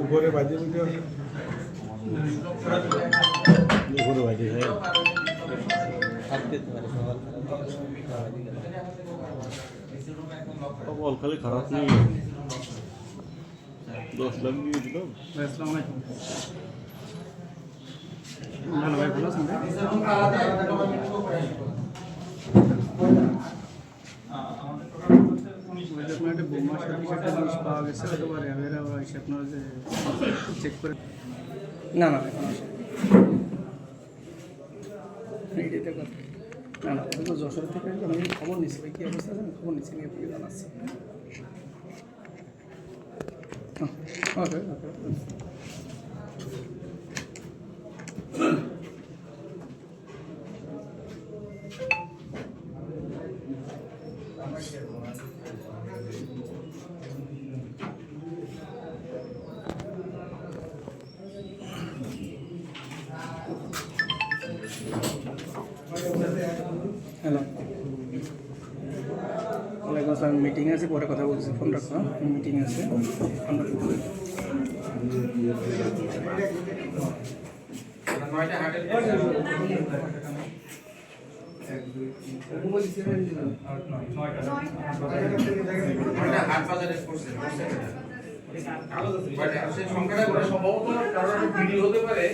উপরে বাজি বুঝে উপরে বাজি হয় বল খালি খারাপ নেই 10 লাখ দিয়ে দিলাম। আসসালামু আলাইকুম। ভালো ভাই, ভালো আছেন? একটা বোমা সাথে জিনিস পাওয়া গেছে, হতে পারে এরা এসে আপনারা যে চেক করে না না এইটাতে কথা না না ওটা তো যশোর থেকে আমি খবর নিচ্ছি ভাই, কী অবস্থা আছে খবর নিচ্ছি, নিয়ে আপনাকে জানাচ্ছি। ওকে ওকে হ্যালো, ওয়ালাইকুম আসসালাম। মিটিং আছে, পরে কথা বলছি, ফোন রাখো। মিটিং আছে, ফোন রাখো। সংখ্যাটা করে সম্ভবত কারণ ভিডিও হতে পারে,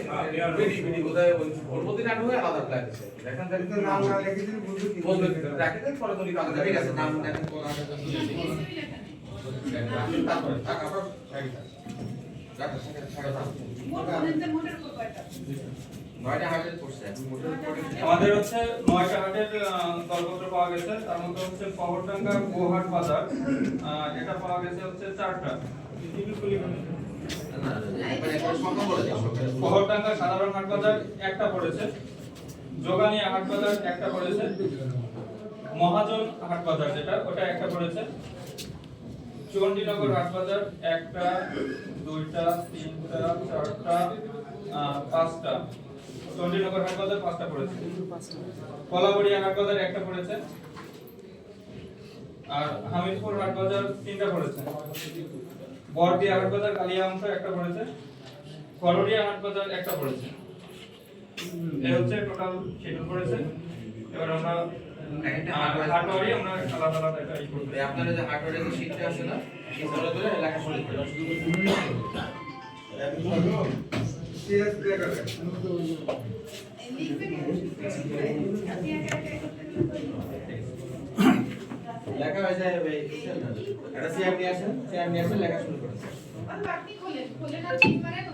ভিডিও বোধহয় ওর মধ্যে নাম হয়ে আলাদা লাগছে। দেখেন দেখেন নাম না লিখে দিলে বলবে রাখে দেন, পরে তুমি কাগজে ঠিক আছে নাম দেখেন কোন আগে তারপরে টাকা আবার সাইড আছে টাকা সাইড আছে মোটর উপর কয়টা 9টা হাটের করছে আমাদের হচ্ছে 9টা হাটের দরপত্র পাওয়া গেছে। তার মধ্যে হচ্ছে পহরডাঙ্গা গোহাট বাজার এটা পাওয়া গেছে হচ্ছে 4টা। পহরডাঙ্গা সাধারণ হাট বাজার একটা পড়েছে, যোগানিয়া হাট বাজার একটা পড়েছে, মহাজন হাট বাজার যেটা ওটা একটা পড়েছে, চণ্ডীনগর হাট বাজার একটা, দুইটা, তিনটা, চারটা, 5টা। চণ্ডীনগর হাট বাজার 5টা পড়েছে, কলাবড়িয়া হাট বাজার একটা পড়েছে, আর হামিদপুর হাট বাজার 3টা পড়েছে, বড়দিয়া হাট বাজার কালিয়া অংশ একটা পড়েছে, করড়িয়া হাট বাজার একটা পড়েছে। এই হচ্ছে টোটাল শিডিউল পড়েছে। এবার আমরা হাটওয়ারি আমরা আলাদা আলাদা এটা করব। আপনারা যে হাটওয়ারি যে শীটটা আছে না, এই ধরে ধরে লেখা শুরু করে সিএস ব্রেক আছে লেখা হয়ে যায় ভাই। এটা সিএম নিয়ে আসেন, সিএম নিয়ে আসেন লেখা শুরু করেন। আপনি খোলেন না, ঠিক করেন।